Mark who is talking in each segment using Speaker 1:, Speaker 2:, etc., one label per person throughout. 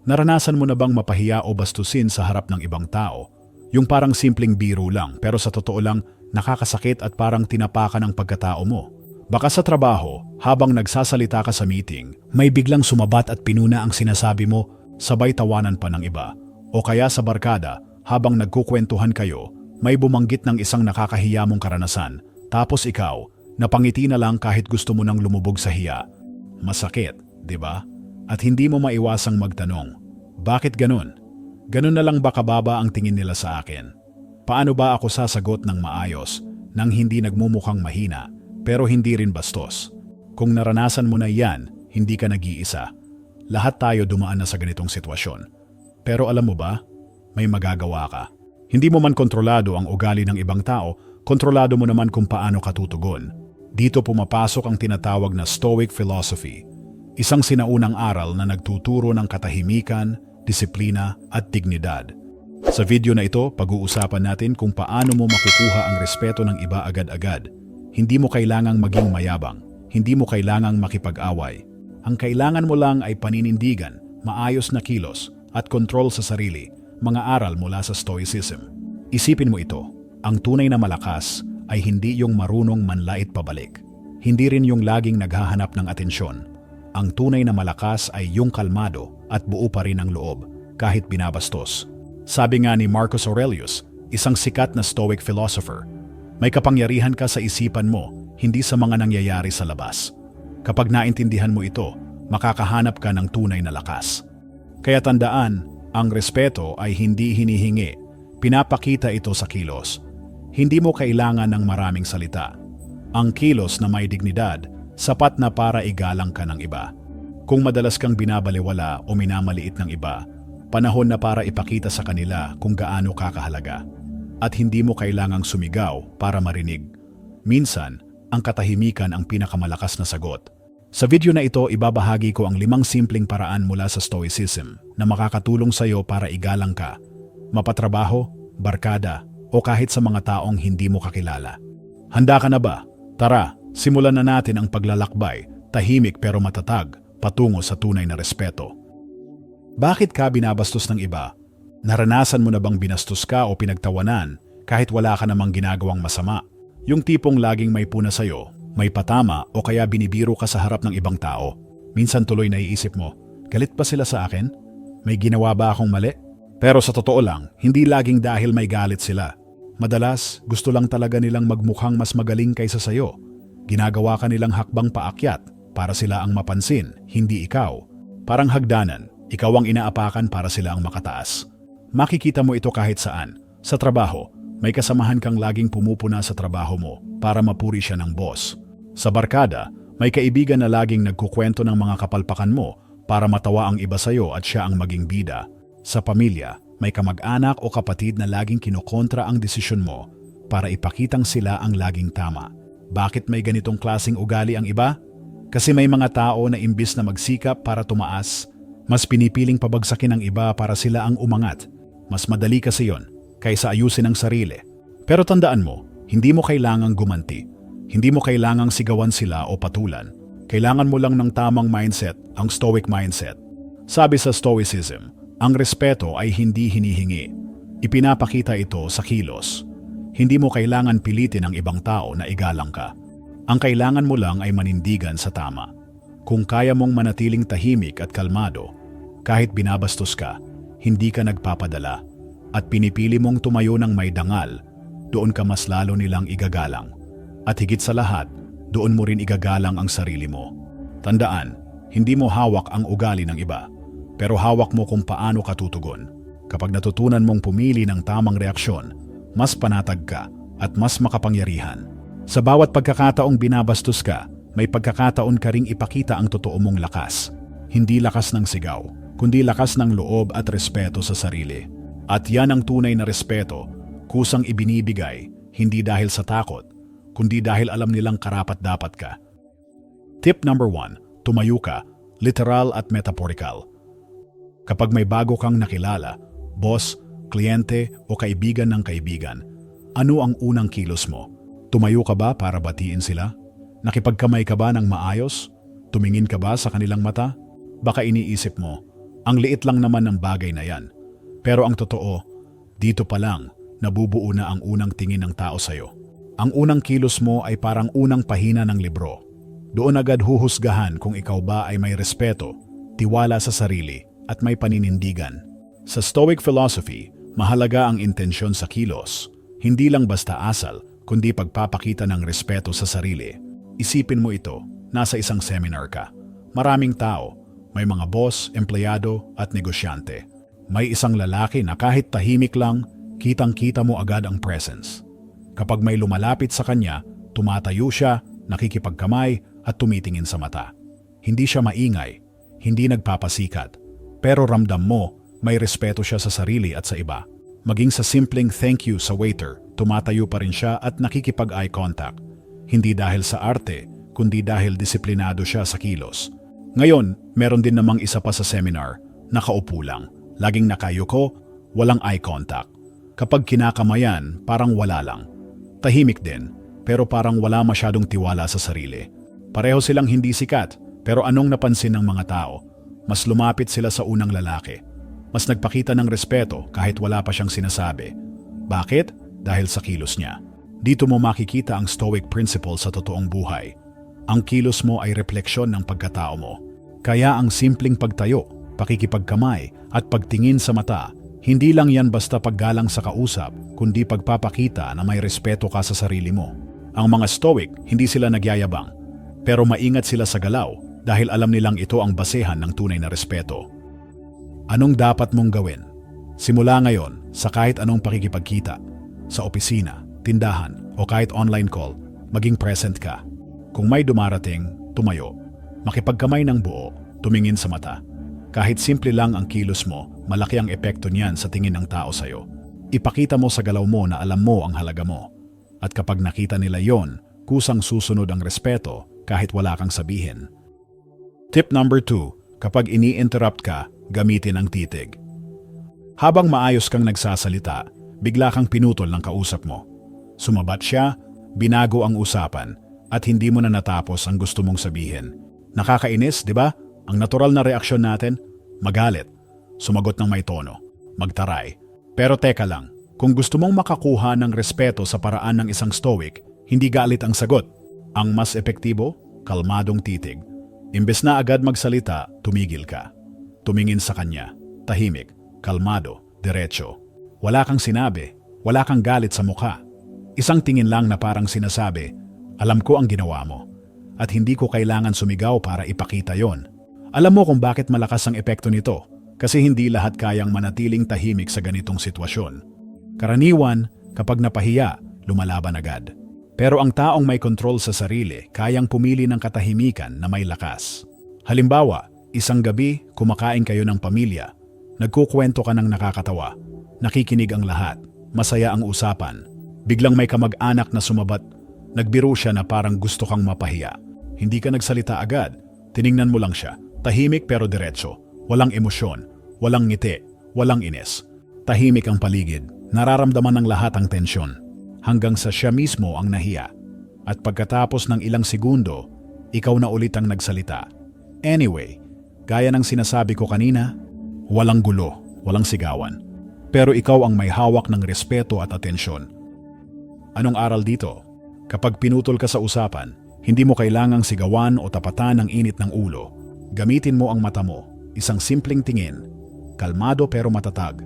Speaker 1: Naranasan mo na bang mapahiya o bastusin sa harap ng ibang tao? Yung parang simpleng biro lang pero sa totoo lang nakakasakit at parang tinapakan ang pagkatao mo. Baka sa trabaho, habang nagsasalita ka sa meeting, may biglang sumabat at pinuna ang sinasabi mo, sabay tawanan pa ng iba. O kaya sa barkada, habang nagkukwentuhan kayo, may bumanggit ng isang nakakahiya mong karanasan, tapos ikaw, napangiti na lang kahit gusto mo nang lumubog sa hiya. Masakit, di ba? At hindi mo maiwasang magtanong, bakit ganun? Ganun na lang ba kababa ang tingin nila sa akin? Paano ba ako sasagot ng maayos, nang hindi nagmumukhang mahina, pero hindi rin bastos? Kung naranasan mo na yan, hindi ka nag-iisa. Lahat tayo dumaan na sa ganitong sitwasyon. Pero alam mo ba, may magagawa ka. Hindi mo man kontrolado ang ugali ng ibang tao, kontrolado mo naman kung paano ka tutugon. Dito pumapasok ang tinatawag na Stoic Philosophy, isang sinaunang aral na nagtuturo ng katahimikan, disiplina at dignidad. Sa video na ito, pag-uusapan natin kung paano mo makukuha ang respeto ng iba agad-agad. Hindi mo kailangang maging mayabang, hindi mo kailangang makipag-away. Ang kailangan mo lang ay paninindigan, maayos na kilos, at kontrol sa sarili, mga aral mula sa Stoicism. Isipin mo ito, ang tunay na malakas ay hindi yung marunong manlait pabalik. Hindi rin yung laging naghahanap ng atensyon. Ang tunay na malakas ay yung kalmado at buo pa rin ang loob, kahit binabastos. Sabi nga ni Marcus Aurelius, isang sikat na Stoic philosopher, may kapangyarihan ka sa isipan mo, hindi sa mga nangyayari sa labas. Kapag naintindihan mo ito, makakahanap ka ng tunay na lakas. Kaya tandaan, ang respeto ay hindi hinihingi, pinapakita ito sa kilos. Hindi mo kailangan ng maraming salita. Ang kilos na may dignidad, sapat na para igalang ka ng iba. Kung madalas kang binabalewala o minamaliit ng iba, panahon na para ipakita sa kanila kung gaano kakahalaga. At hindi mo kailangang sumigaw para marinig. Minsan, ang katahimikan ang pinakamalakas na sagot. Sa video na ito, ibabahagi ko ang 5 simpleng paraan mula sa Stoicism na makakatulong sa iyo para igalang ka, mapatrabaho, barkada, o kahit sa mga taong hindi mo kakilala. Handa ka na ba? Tara, simulan na natin ang paglalakbay, tahimik pero matatag, patungo sa tunay na respeto. Bakit ka binabastos ng iba? Naranasan mo na bang binastos ka o pinagtawanan kahit wala ka namang ginagawang masama? Yung tipong laging may puna sa'yo, may patama o kaya binibiro ka sa harap ng ibang tao. Minsan tuloy naiisip mo, galit ba sila sa akin? May ginawa ba akong mali? Pero sa totoo lang, hindi laging dahil may galit sila. Madalas, gusto lang talaga nilang magmukhang mas magaling kaysa sayo. Ginagawa ka nilang hakbang paakyat para sila ang mapansin, hindi ikaw. Parang hagdanan, ikaw ang inaapakan para sila ang makataas. Makikita mo ito kahit saan. Sa trabaho, may kasamahan kang laging pumupuna sa trabaho mo para mapuri siya ng boss. Sa barkada, may kaibigan na laging nagkukwento ng mga kapalpakan mo para matawa ang iba sa'yo at siya ang maging bida. Sa pamilya, may kamag-anak o kapatid na laging kinokontra ang desisyon mo para ipakitang sila ang laging tama. Bakit may ganitong klaseng ugali ang iba? Kasi may mga tao na imbis na magsikap para tumaas, mas pinipiling pabagsakin ang iba para sila ang umangat. Mas madali kasi yon kaysa ayusin ang sarili. Pero tandaan mo, hindi mo kailangang gumanti. Hindi mo kailangang sigawan sila o patulan. Kailangan mo lang ng tamang mindset, ang Stoic mindset. Sabi sa Stoicism, ang respeto ay hindi hinihingi. Ipinapakita ito sa kilos. Hindi mo kailangan pilitin ang ibang tao na igalang ka. Ang kailangan mo lang ay manindigan sa tama. Kung kaya mong manatiling tahimik at kalmado, kahit binabastos ka, hindi ka nagpapadala, at pinipili mong tumayo ng may dangal, doon ka mas lalo nilang igagalang. At higit sa lahat, doon mo rin igagalang ang sarili mo. Tandaan, hindi mo hawak ang ugali ng iba, pero hawak mo kung paano ka tutugon. Kapag natutunan mong pumili ng tamang reaksyon, mas panatag ka at mas makapangyarihan. Sa bawat pagkakataong binabastos ka, may pagkakataon ka ring ipakita ang totoo mong lakas. Hindi lakas ng sigaw, kundi lakas ng loob at respeto sa sarili. At yan ang tunay na respeto, kusang ibinibigay, hindi dahil sa takot, kundi dahil alam nilang karapat-dapat ka. Tip number 1, tumayo ka, literal at metaphorical. Kapag may bago kang nakilala, boss, kliyente o kaibigan ng kaibigan, ano ang unang kilos mo? Tumayo ka ba para batiin sila? Nakipagkamay ka ba ng maayos? Tumingin ka ba sa kanilang mata? Baka iniisip mo, Ang liit lang naman ng bagay na yan. Pero ang totoo, dito pa lang, nabubuo na ang unang tingin ng tao sa'yo. Ang unang kilos mo ay parang unang pahina ng libro. Doon agad huhusgahan kung ikaw ba ay may respeto, tiwala sa sarili, at may paninindigan. Sa Stoic philosophy, mahalaga ang intensyon sa kilos. Hindi lang basta asal, kundi pagpapakita ng respeto sa sarili. Isipin mo ito, nasa isang seminar ka. Maraming tao, may mga boss, empleyado, at negosyante. May isang lalaki na kahit tahimik lang, kitang-kita mo agad ang presence. Kapag may lumalapit sa kanya, tumatayo siya, nakikipagkamay at tumitingin sa mata. Hindi siya maingay, hindi nagpapasikat, pero ramdam mo may respeto siya sa sarili at sa iba. Maging sa simpleng thank you sa waiter, tumatayo pa rin siya at nakikipag-eye contact. Hindi dahil sa arte, kundi dahil disiplinado siya sa kilos. Ngayon, meron din namang isa pa sa seminar, nakaupo lang, laging nakayuko, walang eye contact. Kapag kinakamayan, parang wala lang. Tahimik din, pero parang wala masyadong tiwala sa sarili. Pareho silang hindi sikat, pero anong napansin ng mga tao? Mas lumapit sila sa unang lalaki. Mas nagpakita ng respeto kahit wala pa siyang sinasabi. Bakit? Dahil sa kilos niya. Dito mo makikita ang Stoic principle sa totoong buhay. Ang kilos mo ay refleksyon ng pagkatao mo. Kaya ang simpleng pagtayo, pakikipagkamay at pagtingin sa mata, hindi lang yan basta paggalang sa kausap, kundi pagpapakita na may respeto ka sa sarili mo. Ang mga Stoic, hindi sila nagyayabang, pero maingat sila sa galaw dahil alam nilang ito ang basehan ng tunay na respeto. Anong dapat mong gawin? Simula ngayon sa kahit anong pakikipagkita, sa opisina, tindahan o kahit online call, maging present ka. Kung may dumarating, tumayo. Makipagkamay ng buo, tumingin sa mata. Kahit simple lang ang kilos mo, malaki ang epekto niyan sa tingin ng tao sa'yo. Ipakita mo sa galaw mo na alam mo ang halaga mo. At kapag nakita nila yon, kusang susunod ang respeto kahit wala kang sabihin. Tip number 2, kapag ini-interrupt ka, gamitin ang titig. Habang maayos kang nagsasalita, bigla kang pinutol ng kausap mo. Sumabat siya, binago ang usapan, at hindi mo na natapos ang gusto mong sabihin. Nakakainis, di ba? Ang natural na reaksyon natin, magalit, sumagot ng may tono, magtaray. Pero teka lang, kung gusto mong makakuha ng respeto sa paraan ng isang Stoic, hindi galit ang sagot. Ang mas epektibo, kalmadong titig. Imbes na agad magsalita, tumigil ka. Tumingin sa kanya, tahimik, kalmado, diretso. Wala kang sinabi, wala kang galit sa mukha. Isang tingin lang na parang sinasabi, alam ko ang ginawa mo. At hindi ko kailangan sumigaw para ipakita yon. Alam mo kung bakit malakas ang epekto nito, kasi hindi lahat kayang manatiling tahimik sa ganitong sitwasyon. Karaniwan, kapag napahiya, lumalaban agad. Pero ang taong may kontrol sa sarili, kayang pumili ng katahimikan na may lakas. Halimbawa, isang gabi, kumakain kayo ng pamilya, nagkukwento ka ng nakakatawa, nakikinig ang lahat, masaya ang usapan. Biglang may kamag-anak na sumabat, nagbiro siya na parang gusto kang mapahiya. Hindi ka nagsalita agad, tiningnan mo lang siya, tahimik pero diretso, walang emosyon, walang ngiti, walang inis. Tahimik ang paligid, nararamdaman ng lahat ang tensyon, hanggang sa siya mismo ang nahiya. At pagkatapos ng ilang segundo, ikaw na ulit ang nagsalita. Anyway, gaya ng sinasabi ko kanina, walang gulo, walang sigawan. Pero ikaw ang may hawak ng respeto at atensyon. Anong aral dito? Kapag pinutol ka sa usapan, hindi mo kailangang sigawan o tapatan ng init ng ulo. Gamitin mo ang mata mo, isang simpleng tingin, kalmado pero matatag.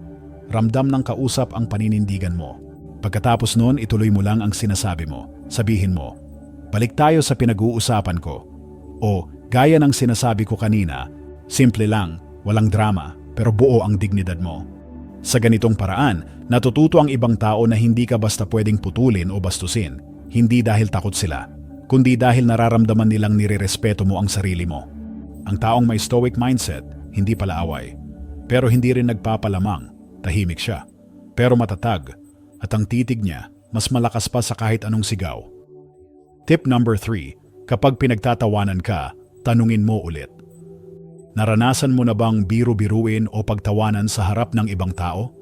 Speaker 1: Ramdam ng kausap ang paninindigan mo. Pagkatapos noon, ituloy mo lang ang sinasabi mo. Sabihin mo, balik tayo sa pinag-uusapan ko. O, gaya ng sinasabi ko kanina, simple lang, walang drama, pero buo ang dignidad mo. Sa ganitong paraan, natututo ang ibang tao na hindi ka basta pwedeng putulin o bastusin. Hindi dahil takot sila, kundi dahil nararamdaman nilang nirerespeto mo ang sarili mo. Ang taong may Stoic mindset, hindi pala away. Pero hindi rin nagpapalamang, tahimik siya. Pero matatag, at ang titig niya, mas malakas pa sa kahit anong sigaw. Tip number 3, kapag pinagtatawanan ka, tanungin mo ulit. Naranasan mo na bang biru-biruin o pagtawanan sa harap ng ibang tao?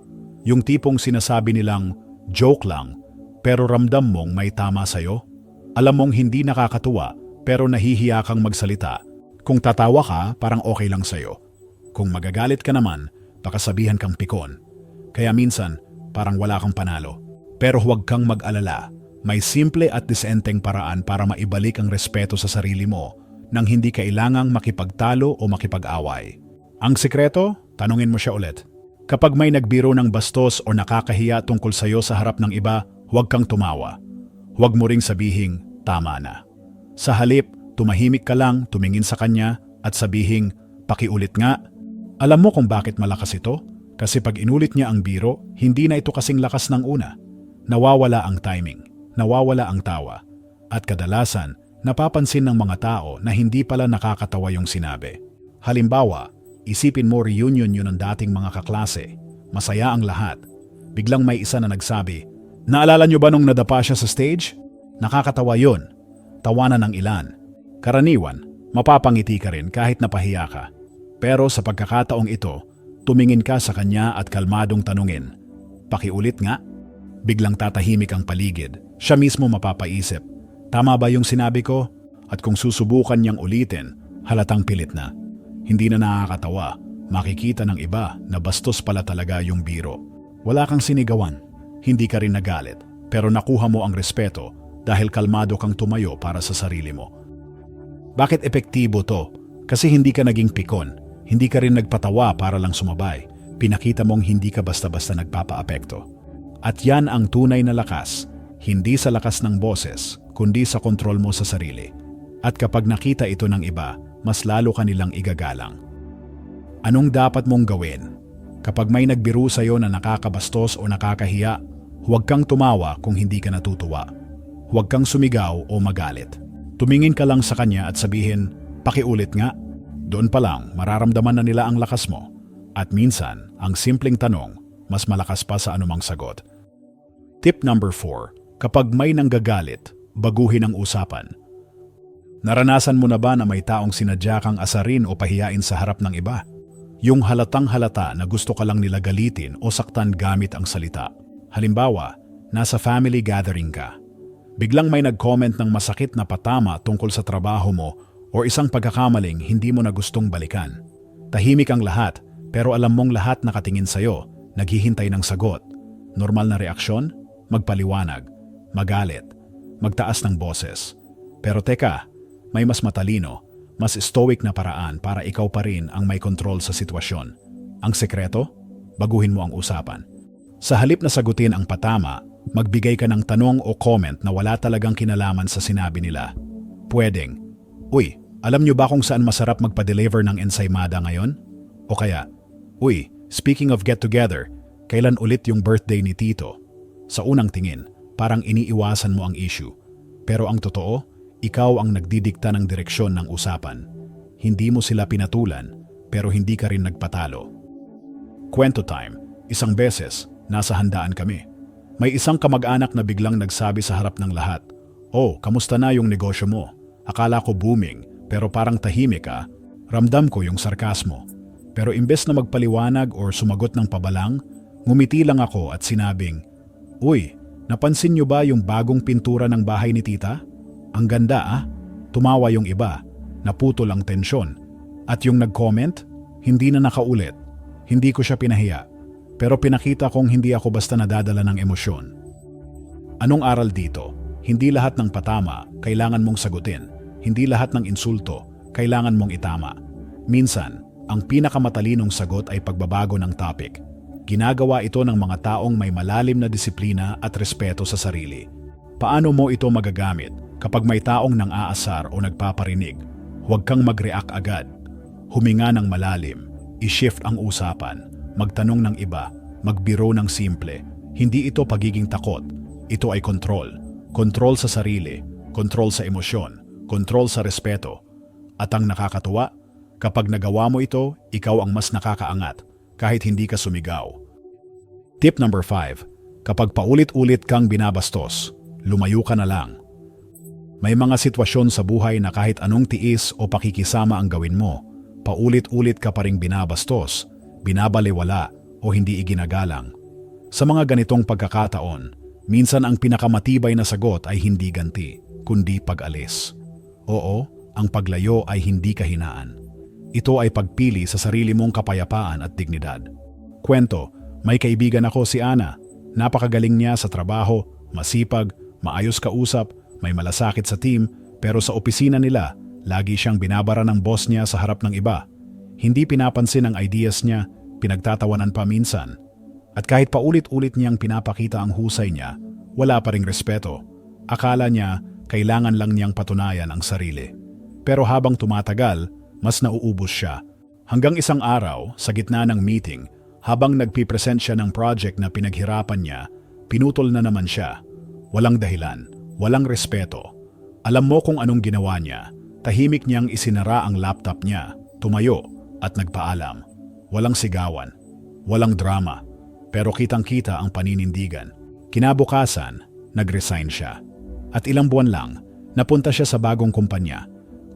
Speaker 1: Yung tipong sinasabi nilang, joke lang, pero ramdam mong may tama sa'yo? Alam mong hindi nakakatuwa, pero nahihiya kang magsalita. Kung tatawa ka, parang okay lang sa'yo. Kung magagalit ka naman, baka sabihan kang pikon. Kaya minsan, parang wala kang panalo. Pero huwag kang mag-alala. May simple at disenteng paraan para maibalik ang respeto sa sarili mo nang hindi kailangang makipagtalo o makipag-away. Ang sekreto, tanungin mo siya ulit. Kapag may nagbiro ng bastos o nakakahiya tungkol sa'yo sa harap ng iba, huwag kang tumawa. Huwag mo ring sabihing, tama na. Sa halip, tumahimik ka lang, tumingin sa kanya at sabihing, pakiulit nga. Alam mo kung bakit malakas ito? Kasi pag inulit niya ang biro, hindi na ito kasing lakas ng una. Nawawala ang timing, nawawala ang tawa. At kadalasan, napapansin ng mga tao na hindi pala nakakatawa yung sinabi. Halimbawa, isipin mo reunion yun ng dating mga kaklase. Masaya ang lahat. Biglang may isa na nagsabi, naalala nyo ba nung nadapa siya sa stage? Nakakatawa yun. Tawanan ng ilan. Karaniwan, mapapangiti ka rin kahit napahiya ka. Pero sa pagkakataong ito, tumingin ka sa kanya at kalmadong tanungin, pakiulit nga? Biglang tatahimik ang paligid. Siya mismo mapapaisip, tama ba yung sinabi ko? At kung susubukan niyang ulitin, halatang pilit na. Hindi na nakakatawa, makikita ng iba na bastos pala talaga yung biro. Wala kang sinigawan, hindi ka rin nagalit, pero nakuha mo ang respeto dahil kalmado kang tumayo para sa sarili mo. Bakit epektibo to? Kasi hindi ka naging pikon. Hindi ka rin nagpatawa para lang sumabay. Pinakita mong hindi ka basta-basta nagpapaapekto. At yan ang tunay na lakas, hindi sa lakas ng boses, kundi sa kontrol mo sa sarili. At kapag nakita ito ng iba, mas lalo ka nilang igagalang. Anong dapat mong gawin? Kapag may nagbiro sa'yo na nakakabastos o nakakahiya, huwag kang tumawa kung hindi ka natutuwa. Huwag kang sumigaw o magalit. Tumingin ka lang sa kanya at sabihin, pakiulit nga. Doon pa lang, mararamdaman na nila ang lakas mo. At minsan, ang simpleng tanong, mas malakas pa sa anumang sagot. Tip number 4. Kapag may nanggagalit, baguhin ang usapan. Naranasan mo na ba na may taong sinadya kang asarin o pahiyain sa harap ng iba? Yung halatang halata na gusto ka lang nila galitin o saktan gamit ang salita. Halimbawa, nasa family gathering ka. Biglang may nag-comment ng masakit na patama tungkol sa trabaho mo o isang pagkakamaling hindi mo na gustong balikan. Tahimik ang lahat, pero alam mong lahat nakatingin sa'yo, naghihintay ng sagot. Normal na reaksyon? Magpaliwanag, magalit, magtaas ng boses. Pero teka, may mas matalino, mas stoic na paraan para ikaw pa rin ang may kontrol sa sitwasyon. Ang sekreto? Baguhin mo ang usapan. Sa halip na sagutin ang patama, magbigay ka ng tanong o comment na wala talagang kinalaman sa sinabi nila. Pwedeng, uy, alam nyo ba kung saan masarap magpa-deliver ng ensaymada ngayon? O kaya, uy, speaking of get-together, kailan ulit yung birthday ni Tito? Sa unang tingin, parang iniiwasan mo ang issue. Pero ang totoo, ikaw ang nagdidikta ng direksyon ng usapan. Hindi mo sila pinatulan, pero hindi ka rin nagpatalo. Kwento time. Isang beses, nasa handaan kami. May isang kamag-anak na biglang nagsabi sa harap ng lahat, "Oh, kamusta na yung negosyo mo? Akala ko booming, pero parang tahimik ka." Ramdam ko yung sarkasmo. Pero imbes na magpaliwanag or sumagot ng pabalang, ngumiti lang ako at sinabing, "Uy, napansin niyo ba yung bagong pintura ng bahay ni tita? Ang ganda ah." Tumawa yung iba, naputol ang tensyon. At yung nag-comment, hindi na nakaulit. Hindi ko siya pinahiya, pero pinakita kong hindi ako basta nadadala ng emosyon. Anong aral dito? Hindi lahat ng patama kailangan mong sagutin. Hindi lahat ng insulto kailangan mong itama. Minsan, ang pinakamatalinong sagot ay pagbabago ng topic. Ginagawa ito ng mga taong may malalim na disiplina at respeto sa sarili. Paano mo ito magagamit kapag may taong nang-aasar o nagpaparinig? Huwag kang mag-react agad. Huminga ng malalim, i-shift ang usapan, magtanong ng iba, magbiro ng simple. Hindi ito pagiging takot. Ito ay kontrol. Kontrol sa sarili, kontrol sa emosyon, kontrol sa respeto. At ang nakakatuwa, kapag nagawa mo ito, ikaw ang mas nakakaangat, kahit hindi ka sumigaw. Tip number 5. Kapag paulit-ulit kang binabastos, lumayo ka na lang. May mga sitwasyon sa buhay na kahit anong tiis o pakikisama ang gawin mo, paulit-ulit ka pa ring binabastos, binabalewala o hindi iginagalang. Sa mga ganitong pagkakataon, minsan ang pinakamatibay na sagot ay hindi ganti, kundi pag-alis. Oo, ang paglayo ay hindi kahinaan. Ito ay pagpili sa sarili mong kapayapaan at dignidad. Kwento, may kaibigan ako si Ana. Napakagaling niya sa trabaho, masipag, maayos kausap, may malasakit sa team, pero sa opisina nila, lagi siyang binabara ng boss niya sa harap ng iba. Hindi pinapansin ang ideas niya, pinagtatawanan pa minsan. At kahit paulit-ulit niyang pinapakita ang husay niya, wala pa ring respeto. Akala niya, kailangan lang niyang patunayan ang sarili. Pero habang tumatagal, mas nauubos siya. Hanggang isang araw, sa gitna ng meeting, habang nagpipresent siya ng project na pinaghirapan niya, pinutol na naman siya. Walang dahilan, walang respeto. Alam mo kung anong ginawa niya. Tahimik niyang isinara ang laptop niya, tumayo, at nagpaalam. Walang sigawan, walang drama, pero kitang-kita ang paninindigan. Kinabukasan, nag-resign siya. At ilang buwan lang, napunta siya sa bagong kumpanya,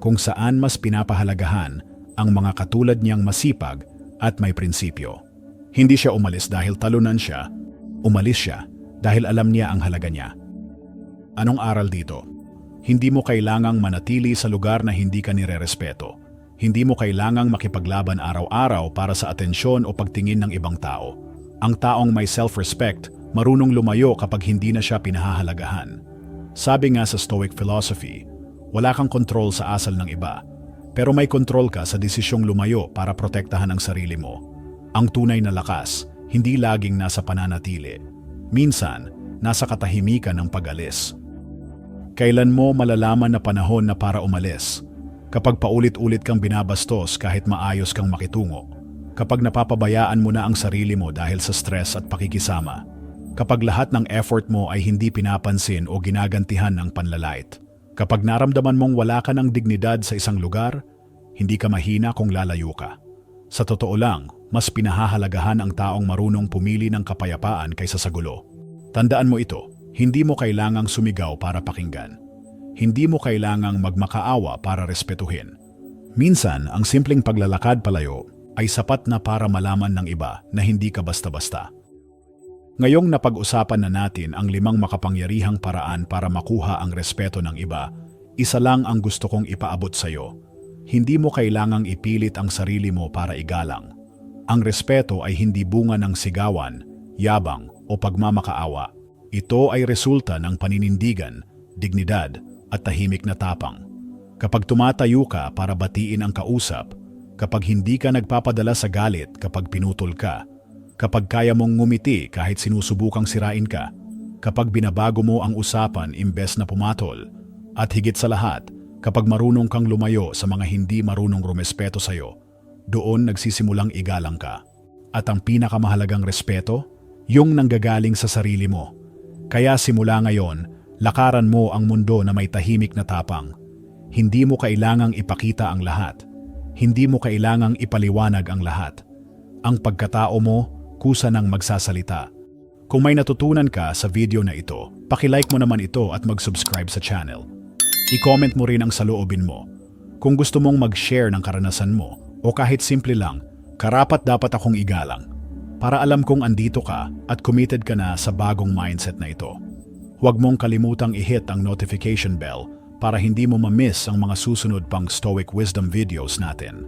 Speaker 1: kung saan mas pinapahalagahan ang mga katulad niyang masipag at may prinsipyo. Hindi siya umalis dahil talunan siya, umalis siya dahil alam niya ang halaga niya. Anong aral dito? Hindi mo kailangang manatili sa lugar na hindi ka nirerespeto. Hindi mo kailangang makipaglaban araw-araw para sa atensyon o pagtingin ng ibang tao. Ang taong may self-respect, marunong lumayo kapag hindi na siya pinahahalagahan. Sabi nga sa Stoic philosophy, wala kang kontrol sa asal ng iba, pero may kontrol ka sa desisyong lumayo para protektahan ang sarili mo. Ang tunay na lakas, hindi laging nasa pananatili. Minsan, nasa katahimikan ng pag-alis. Kailan mo malalaman na panahon na para umalis? Kapag paulit-ulit kang binabastos kahit maayos kang makitungo. Kapag napapabayaan mo na ang sarili mo dahil sa stress at pakikisama. Kapag lahat ng effort mo ay hindi pinapansin o ginagantihan ng panlalait. Kapag naramdaman mong wala ka ng dignidad sa isang lugar, hindi ka mahina kung lalayo ka. Sa totoo lang, mas pinahahalagahan ang taong marunong pumili ng kapayapaan kaysa sa gulo. Tandaan mo ito, hindi mo kailangang sumigaw para pakinggan. Hindi mo kailangang magmakaawa para respetuhin. Minsan, ang simpleng paglalakad palayo ay sapat na para malaman ng iba na hindi ka basta-basta. Ngayong napag-usapan na natin ang 5 makapangyarihang paraan para makuha ang respeto ng iba, isa lang ang gusto kong ipaabot sa iyo. Hindi mo kailangang ipilit ang sarili mo para igalang. Ang respeto ay hindi bunga ng sigawan, yabang o pagmamakaawa. Ito ay resulta ng paninindigan, dignidad at tahimik na tapang. Kapag tumatayo ka para batiin ang kausap, kapag hindi ka nagpapadala sa galit kapag pinutol ka, kapag kaya mong ngumiti kahit sinusubukang sirain ka, kapag binabago mo ang usapan imbes na pumatol, at higit sa lahat, kapag marunong kang lumayo sa mga hindi marunong rumespeto sa'yo, doon nagsisimulang igalang ka. At ang pinakamahalagang respeto, yung nanggagaling sa sarili mo. Kaya simula ngayon, lakaran mo ang mundo na may tahimik na tapang. Hindi mo kailangang ipakita ang lahat. Hindi mo kailangang ipaliwanag ang lahat. Ang pagkatao mo, kusa ng magsasalita. Kung may natutunan ka sa video na ito, paki-like mo naman ito at mag-subscribe sa channel. I-comment mo rin ang saloobin mo. Kung gusto mong mag-share ng karanasan mo, o kahit simple lang, karapat dapat akong igalang. Para alam kong andito ka at committed ka na sa bagong mindset na ito. Huwag mong kalimutang i-hit ang notification bell para hindi mo ma-miss ang mga susunod pang Stoic Wisdom videos natin.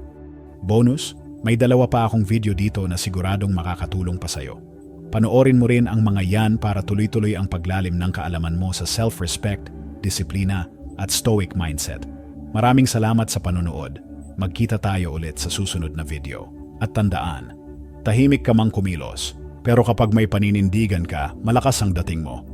Speaker 1: Bonus, may 2 pa akong video dito na siguradong makakatulong pa sa'yo. Panoorin mo rin ang mga yan para tuloy-tuloy ang paglalim ng kaalaman mo sa self-respect, disiplina at stoic mindset. Maraming salamat sa panonood. Magkita tayo ulit sa susunod na video. At tandaan, tahimik ka mang kumilos, pero kapag may paninindigan ka, malakas ang dating mo.